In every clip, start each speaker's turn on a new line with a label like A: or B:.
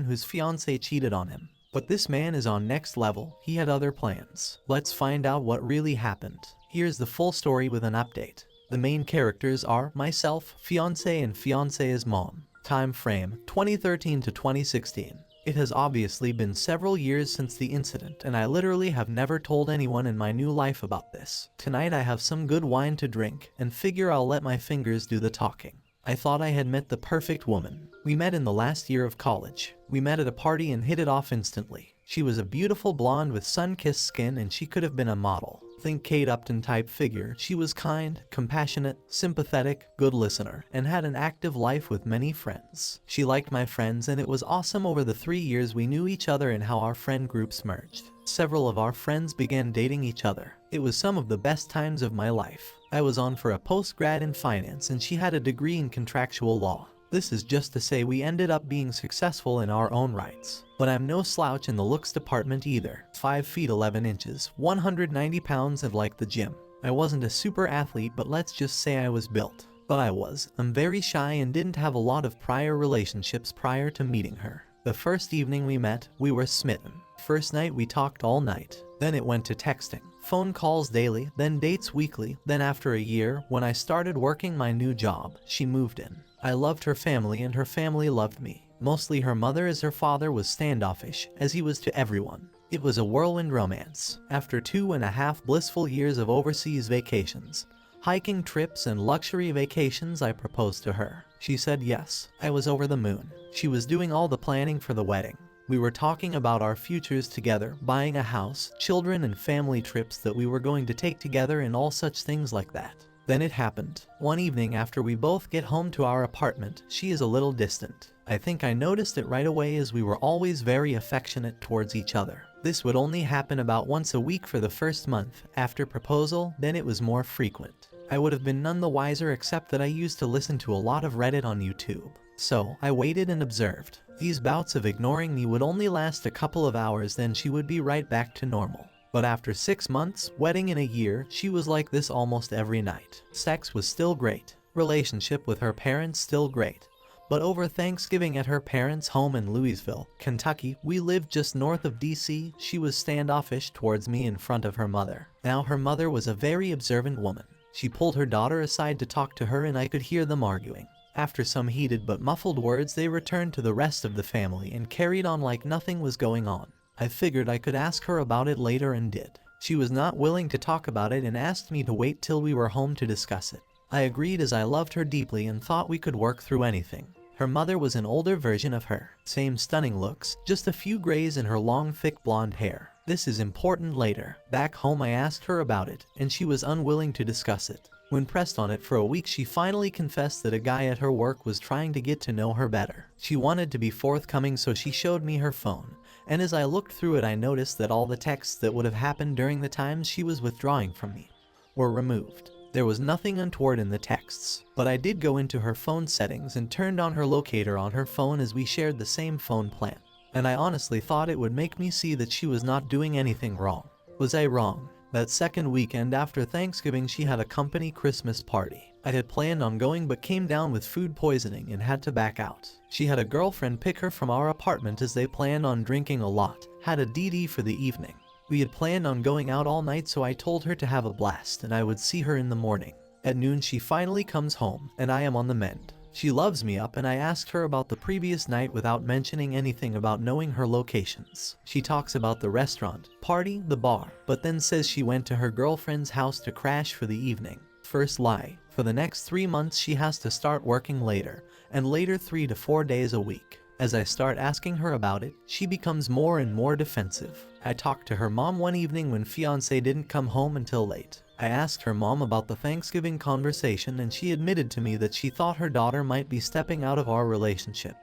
A: whose fiancé cheated on him. But this man is on next level, he had other plans. Let's find out what really happened. Here's the full story with an update. The main characters are myself, fiancé and fiancé's mom. Time frame, 2013 to 2016. It has obviously been several years since the incident and I literally have never told anyone in my new life about this. Tonight I have some good wine to drink and figure I'll let my fingers do the talking. I thought I had met the perfect woman. We met in the last year of college. We met at a party and hit it off instantly. She was a beautiful blonde with sun-kissed skin and she could have been a model. Think Kate Upton type figure. She was kind, compassionate, sympathetic, good listener, and had an active life with many friends. She liked my friends and it was awesome over the 3 years we knew each other and how our friend groups merged. Several of our friends began dating each other. It was some of the best times of my life. I was on for a post-grad in finance and she had a degree in contractual law. This is just to say we ended up being successful in our own rights. But I'm no slouch in the looks department either. 5 feet 11 inches, 190 pounds and like the gym. I wasn't a super athlete but let's just say I was built. But I'm very shy and didn't have a lot of prior relationships prior to meeting her. The first evening we met, we were smitten. First night we talked all night. Then it went to texting, phone calls daily, then dates weekly. Then after a year, when I started working my new job, she moved in. I loved her family and her family loved me. Mostly her mother as her father was standoffish, as he was to everyone. It was a whirlwind romance. After 2.5 blissful years of overseas vacations, hiking trips and luxury vacations, I proposed to her. She said yes. I was over the moon. She was doing all the planning for the wedding. We were talking about our futures together, buying a house, children and family trips that we were going to take together and all such things like that. Then it happened. One evening after we both get home to our apartment, she is a little distant. I think I noticed it right away as we were always very affectionate towards each other. This would only happen about once a week for the first month. After proposal, then it was more frequent. I would have been none the wiser except that I used to listen to a lot of Reddit on YouTube. So, I waited and observed. These bouts of ignoring me would only last a couple of hours, then she would be right back to normal. But after 6 months, wedding in a year, she was like this almost every night. Sex was still great. Relationship with her parents still great. But over Thanksgiving at her parents' home in Louisville, Kentucky, we lived just north of DC, she was standoffish towards me in front of her mother. Now her mother was a very observant woman. She pulled her daughter aside to talk to her and I could hear them arguing. After some heated but muffled words, they returned to the rest of the family and carried on like nothing was going on. I figured I could ask her about it later and did. She was not willing to talk about it and asked me to wait till we were home to discuss it. I agreed as I loved her deeply and thought we could work through anything. Her mother was an older version of her. Same stunning looks, just a few grays in her long thick blonde hair. This is important later. Back home I asked her about it, and she was unwilling to discuss it. When pressed on it for a week, she finally confessed that a guy at her work was trying to get to know her better. She wanted to be forthcoming, so she showed me her phone. And as I looked through it, I noticed that all the texts that would have happened during the times she was withdrawing from me were removed. There was nothing untoward in the texts, but I did go into her phone settings and turned on her locator on her phone as we shared the same phone plan. And I honestly thought it would make me see that she was not doing anything wrong. Was I wrong? That second weekend after Thanksgiving, she had a company Christmas party. I had planned on going but came down with food poisoning and had to back out. She had a girlfriend pick her from our apartment as they planned on drinking a lot, had a DD for the evening. We had planned on going out all night, so I told her to have a blast and I would see her in the morning. At noon she finally comes home and I am on the mend. She loves me up and I asked her about the previous night without mentioning anything about knowing her locations. She talks about the restaurant, party, the bar, but then says she went to her girlfriend's house to crash for the evening. First lie. For the next 3 months she has to start working later, and later 3 to 4 days a week. As I start asking her about it, she becomes more and more defensive. I talked to her mom one evening when fiancé didn't come home until late. I asked her mom about the Thanksgiving conversation and she admitted to me that she thought her daughter might be stepping out of our relationship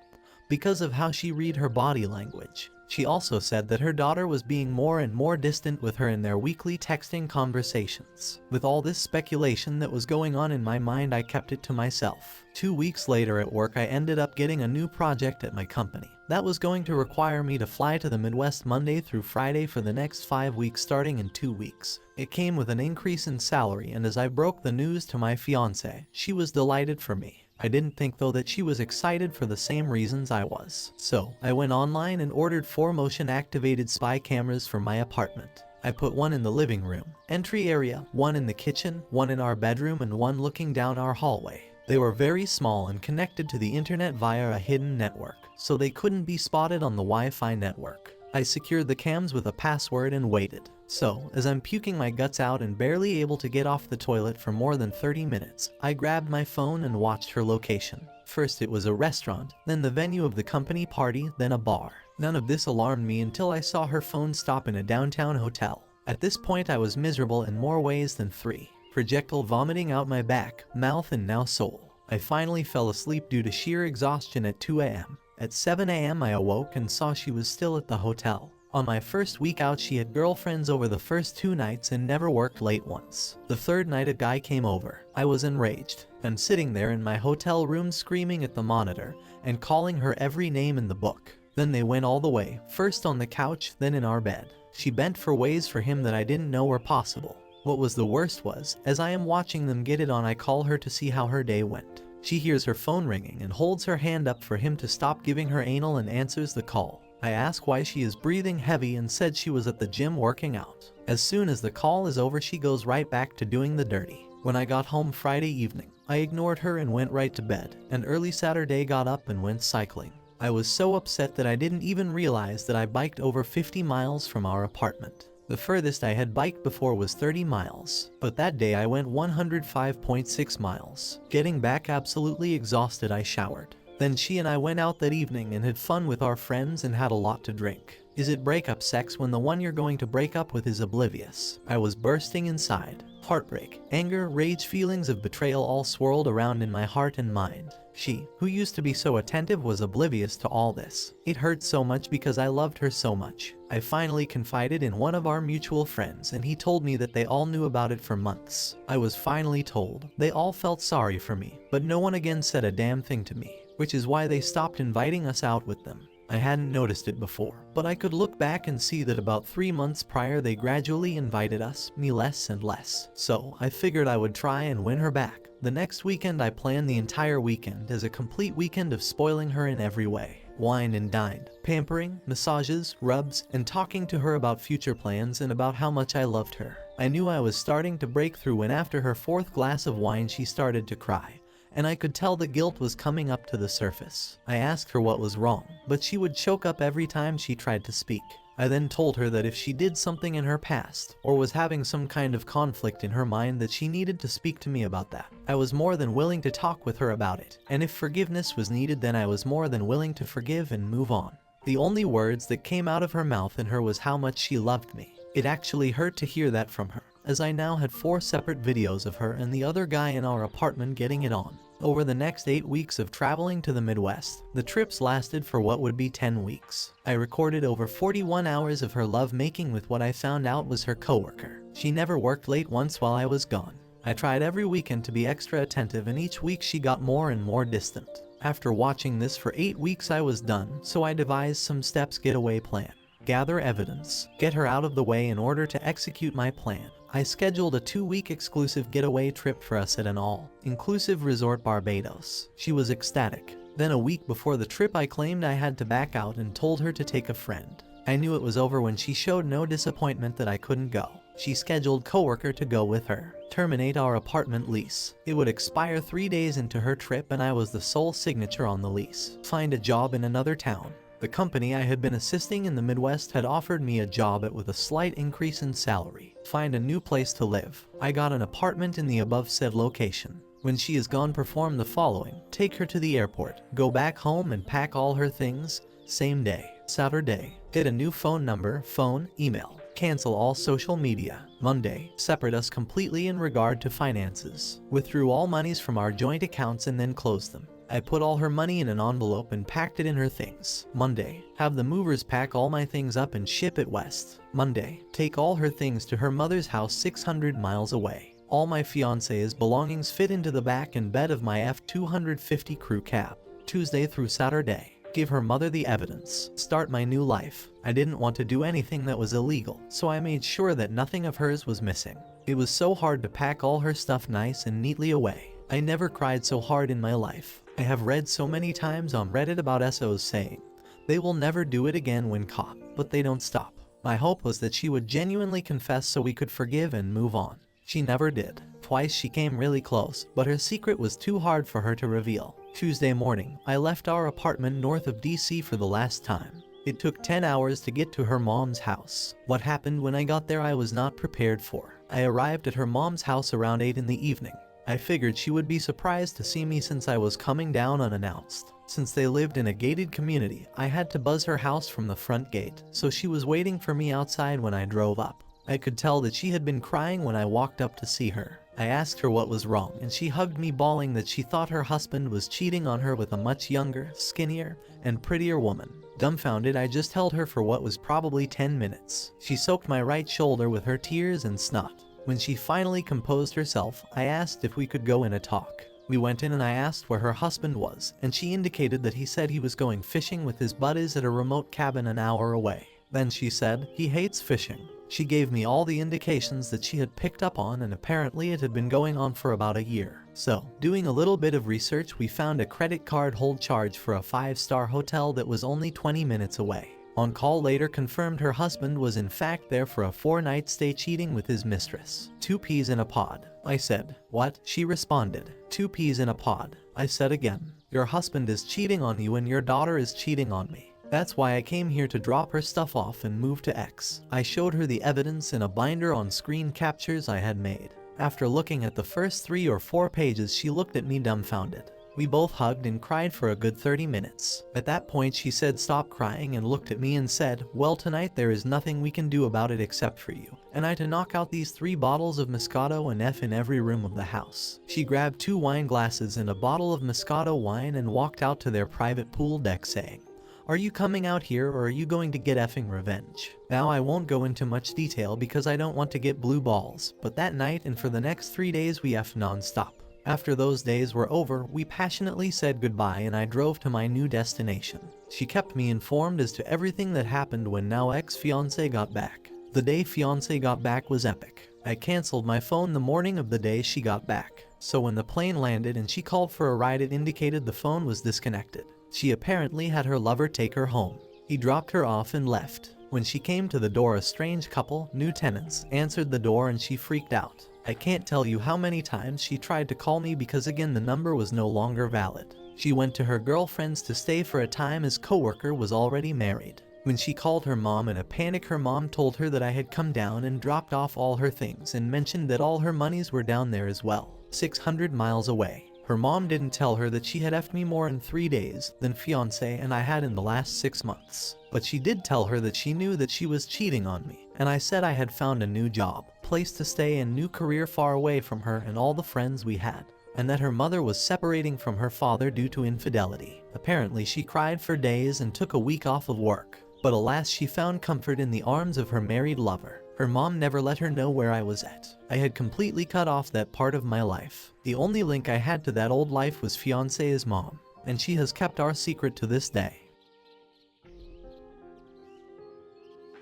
A: because of how she read her body language. She also said that her daughter was being more and more distant with her in their weekly texting conversations. With all this speculation that was going on in my mind, I kept it to myself. 2 weeks later at work, I ended up getting a new project at my company. That was going to require me to fly to the Midwest Monday through Friday for the next 5 weeks starting in 2 weeks. It came with an increase in salary, and as I broke the news to my fiancé, she was delighted for me. I didn't think though that she was excited for the same reasons I was. So, I went online and ordered 4 motion-activated spy cameras for my apartment. I put one in the living room, entry area, one in the kitchen, one in our bedroom, and one looking down our hallway. They were very small and connected to the internet via a hidden network, so they couldn't be spotted on the Wi-Fi network. I secured the cams with a password and waited. So, as I'm puking my guts out and barely able to get off the toilet for more than 30 minutes, I grabbed my phone and watched her location. First it was a restaurant, then the venue of the company party, then a bar. None of this alarmed me until I saw her phone stop in a downtown hotel. At this point I was miserable in more ways than 3. Projectile vomiting out my back, mouth, and now soul. I finally fell asleep due to sheer exhaustion at 2 a.m. At 7 a.m. I awoke and saw she was still at the hotel. On my first week out she had girlfriends over the first 2 nights and never worked late once. The 3rd night a guy came over. I was enraged, and sitting there in my hotel room screaming at the monitor and calling her every name in the book. Then they went all the way, first on the couch, then in our bed. She bent for ways for him that I didn't know were possible. What was the worst was, as I am watching them get it on, I call her to see how her day went. She hears her phone ringing and holds her hand up for him to stop giving her anal and answers the call. I ask why she is breathing heavy and said she was at the gym working out. As soon as the call is over she goes right back to doing the dirty. When I got home Friday evening, I ignored her and went right to bed, and early Saturday got up and went cycling. I was so upset that I didn't even realize that I biked over 50 miles from our apartment. The furthest I had biked before was 30 miles, but that day I went 105.6 miles. Getting back absolutely exhausted, I showered. Then she and I went out that evening and had fun with our friends and had a lot to drink. Is it breakup sex when the one you're going to break up with is oblivious? I was bursting inside. Heartbreak, anger, rage, feelings of betrayal all swirled around in my heart and mind. She, who used to be so attentive, was oblivious to all this. It hurt so much because I loved her so much. I finally confided in one of our mutual friends and he told me that they all knew about it for months. I was finally told. They all felt sorry for me, but no one again said a damn thing to me, which is why they stopped inviting us out with them. I hadn't noticed it before, but I could look back and see that about 3 months prior they gradually invited us, me less and less. So I figured I would try and win her back. The next weekend I planned the entire weekend as a complete weekend of spoiling her in every way. Wined and dined, pampering, massages, rubs, and talking to her about future plans and about how much I loved her. I knew I was starting to break through when after her 4th glass of wine she started to cry, and I could tell the guilt was coming up to the surface. I asked her what was wrong, but she would choke up every time she tried to speak. I then told her that if she did something in her past, or was having some kind of conflict in her mind, that she needed to speak to me about that. I was more than willing to talk with her about it, and if forgiveness was needed then I was more than willing to forgive and move on. The only words that came out of her mouth and her was how much she loved me. It actually hurt to hear that from her, as I now had 4 separate videos of her and the other guy in our apartment getting it on. Over the next 8 weeks of traveling to the Midwest, the trips lasted for what would be 10 weeks. I recorded over 41 hours of her love making with what I found out was her coworker. She never worked late once while I was gone. I tried every weekend to be extra attentive and each week she got more and more distant. After watching this for 8 weeks I was done, so I devised some steps getaway plan. Gather evidence, get her out of the way in order to execute my plan. I scheduled a 2-week exclusive getaway trip for us at an all-inclusive resort Barbados. She was ecstatic. Then a week before the trip I claimed I had to back out and told her to take a friend. I knew it was over when she showed no disappointment that I couldn't go. She scheduled coworker to go with her. Terminate our apartment lease. It would expire 3 days into her trip and I was the sole signature on the lease. Find a job in another town. The company I had been assisting in the Midwest had offered me a job with a slight increase in salary. Find a new place to live. I got an apartment in the above said location. When she is gone, perform the following. Take her to the airport. Go back home and pack all her things. Same day. Saturday. Get a new phone number, phone, email. Cancel all social media. Monday. Separate us completely in regard to finances. Withdrew all monies from our joint accounts and then close them. I put all her money in an envelope and packed it in her things. Monday. Have the movers pack all my things up and ship it west. Monday. Take all her things to her mother's house 600 miles away. All my fiancé's belongings fit into the back and bed of my F-250 crew cab. Tuesday through Saturday. Give her mother the evidence. Start my new life. I didn't want to do anything that was illegal, so I made sure that nothing of hers was missing. It was so hard to pack all her stuff nice and neatly away. I never cried so hard in my life. I have read so many times on Reddit about SOs saying they will never do it again when caught, but they don't stop. My hope was that she would genuinely confess so we could forgive and move on. She never did. Twice she came really close, but her secret was too hard for her to reveal. Tuesday morning, I left our apartment north of DC for the last time. It took 10 hours to get to her mom's house. What happened when I got there I was not prepared for. I arrived at her mom's house around 8 in the evening. I figured she would be surprised to see me since I was coming down unannounced. Since they lived in a gated community, I had to buzz her house from the front gate, so she was waiting for me outside when I drove up. I could tell that she had been crying when I walked up to see her. I asked her what was wrong, and she hugged me, bawling that she thought her husband was cheating on her with a much younger, skinnier, and prettier woman. Dumbfounded, I just held her for what was probably 10 minutes. She soaked my right shoulder with her tears and snot. When she finally composed herself, I asked if we could go in a talk. We went in and I asked where her husband was, and she indicated that he said he was going fishing with his buddies at a remote cabin an hour away. Then she said, he hates fishing. She gave me all the indications that she had picked up on, and apparently it had been going on for about a year. So, doing a little bit of research, we found a credit card hold charge for a 5-star hotel that was only 20 minutes away. On call later confirmed her husband was in fact there for a 4-night stay, cheating with his mistress. 2 peas in a pod. I said, what? She responded, 2 peas in a pod. I said again, your husband is cheating on you and your daughter is cheating on me. That's why I came here to drop her stuff off and move to X. I showed her the evidence in a binder on screen captures I had made. After looking at the first 3 or 4 pages, she looked at me dumbfounded. We both hugged and cried for a good 30 minutes. At that point she said stop crying and looked at me and said, well, tonight there is nothing we can do about it except for you and I to knock out these 3 bottles of Moscato and F in every room of the house. She grabbed 2 wine glasses and a bottle of Moscato wine and walked out to their private pool deck saying, are you coming out here or are you going to get effing revenge? Now I won't go into much detail because I don't want to get blue balls, but that night and for the next 3 days we effed non-stop. After those days were over, we passionately said goodbye and I drove to my new destination. She kept me informed as to everything that happened when now ex-fiancé got back. The day fiancé got back was epic. I canceled my phone the morning of the day she got back, so when the plane landed and she called for a ride it indicated the phone was disconnected. She apparently had her lover take her home. He dropped her off and left. When she came to the door, a strange couple, new tenants, answered the door and she freaked out. I can't tell you how many times she tried to call me because again the number was no longer valid. She went to her girlfriend's to stay for a time as coworker was already married. When she called her mom in a panic, her mom told her that I had come down and dropped off all her things and mentioned that all her monies were down there as well, 600 miles away. Her mom didn't tell her that she had effed me more in 3 days than fiancé and I had in the last 6 months. But she did tell her that she knew that she was cheating on me, and I said I had found a new job, place to stay and new career far away from her and all the friends we had, and that her mother was separating from her father due to infidelity. Apparently she cried for days and took a week off of work, but alas she found comfort in the arms of her married lover. Her mom never let her know where I was at. I had completely cut off that part of my life. The only link I had to that old life was fiancé's mom, and she has kept our secret to this day.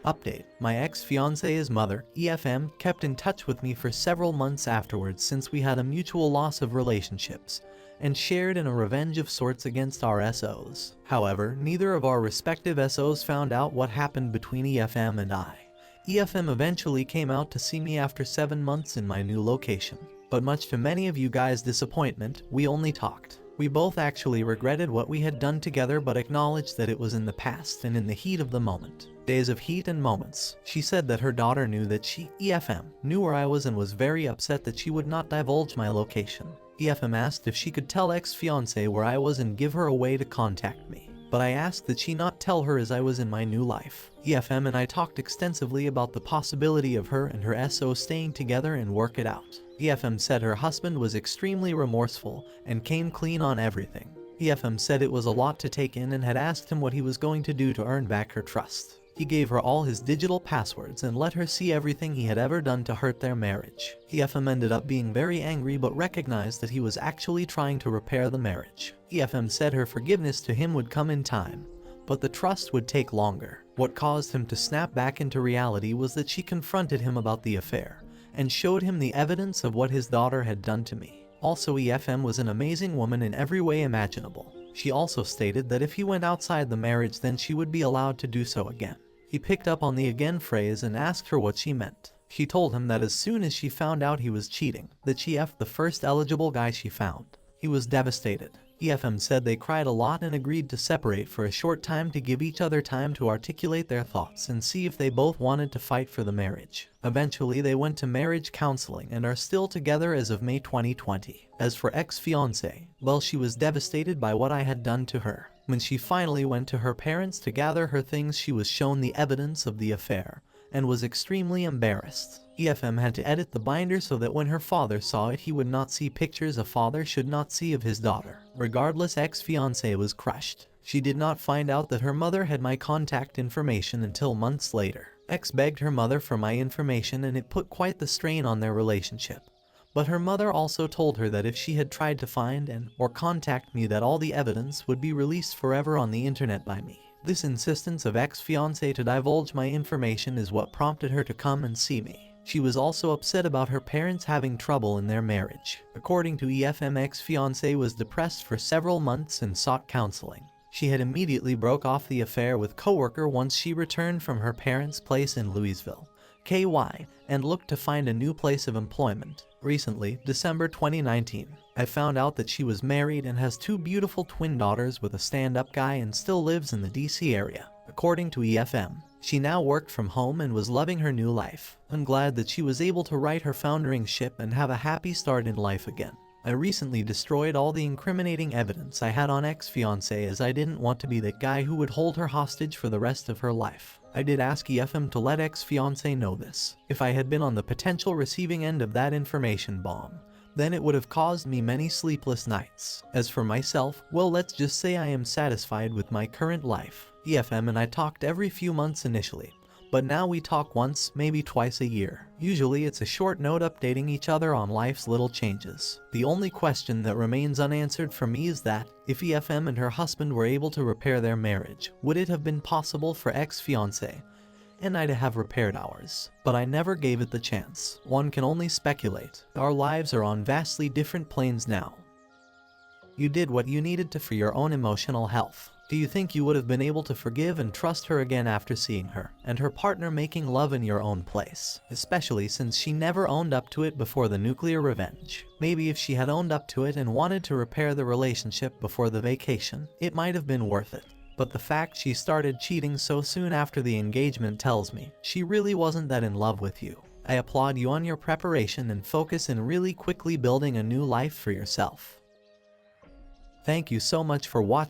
A: Update: my ex-fiancé's mother, EFM, kept in touch with me for several months afterwards since we had a mutual loss of relationships, and shared in a revenge of sorts against our SOs. However, neither of our respective SOs found out what happened between EFM and I. EFM eventually came out to see me after 7 months in my new location, but much to many of you guys' disappointment, we only talked. We both actually regretted what we had done together but acknowledged that it was in the past and in the heat of the moment. Days of heat and moments. She said that her daughter knew that she, EFM, knew where I was and was very upset that she would not divulge my location. EFM asked if she could tell ex-fiancé where I was and give her a way to contact me, but I asked that she not tell her as I was in my new life. EFM and I talked extensively about the possibility of her and her SO staying together and work it out. EFM said her husband was extremely remorseful and came clean on everything. EFM said it was a lot to take in and had asked him what he was going to do to earn back her trust. He gave her all his digital passwords and let her see everything he had ever done to hurt their marriage. EFM ended up being very angry but recognized that he was actually trying to repair the marriage. EFM said her forgiveness to him would come in time, but the trust would take longer. What caused him to snap back into reality was that she confronted him about the affair and showed him the evidence of what his daughter had done to me. Also, EFM was an amazing woman in every way imaginable. She also stated that if he went outside the marriage, then she would be allowed to do so again. He picked up on the again phrase and asked her what she meant. She told him that as soon as she found out he was cheating, that she effed the first eligible guy she found. He was devastated. EFM said they cried a lot and agreed to separate for a short time to give each other time to articulate their thoughts and see if they both wanted to fight for the marriage. Eventually, they went to marriage counseling and are still together as of May 2020. As for ex-fiancé, well, she was devastated by what I had done to her. When she finally went to her parents to gather her things, she was shown the evidence of the affair and was extremely embarrassed. EFM had to edit the binder so that when her father saw it, he would not see pictures a father should not see of his daughter. Regardless, ex-fiancé was crushed. She did not find out that her mother had my contact information until months later. Ex begged her mother for my information and it put quite the strain on their relationship. But her mother also told her that if she had tried to find or contact me, that all the evidence would be released forever on the internet by me. This insistence of ex-fiancé to divulge my information is what prompted her to come and see me. She was also upset about her parents having trouble in their marriage. According to EFM, ex-fiancé was depressed for several months and sought counseling. She had immediately broke off the affair with coworker once she returned from her parents' place in Louisville, KY, and looked to find a new place of employment. Recently, December 2019, I found out that she was married and has 2 beautiful twin daughters with a stand-up guy and still lives in the DC area. According to EFM, she now worked from home and was loving her new life. I'm glad that she was able to right her foundering ship and have a happy start in life again. I recently destroyed all the incriminating evidence I had on ex-fiancé as I didn't want to be that guy who would hold her hostage for the rest of her life. I did ask EFM to let ex-fiancé know this. If I had been on the potential receiving end of that information bomb, then it would have caused me many sleepless nights. As for myself, well, let's just say I am satisfied with my current life. EFM and I talked every few months initially, but now we talk once, maybe twice a year. Usually it's a short note updating each other on life's little changes. The only question that remains unanswered for me is that, if EFM and her husband were able to repair their marriage, would it have been possible for ex-fiancé and I to have repaired ours? But I never gave it the chance. One can only speculate. Our lives are on vastly different planes now. You did what you needed to for your own emotional health. Do you think you would have been able to forgive and trust her again after seeing her and her partner making love in your own place? Especially since she never owned up to it before the nuclear revenge. Maybe if she had owned up to it and wanted to repair the relationship before the vacation, it might have been worth it. But the fact she started cheating so soon after the engagement tells me she really wasn't that in love with you. I applaud you on your preparation and focus in really quickly building a new life for yourself. Thank you so much for watching.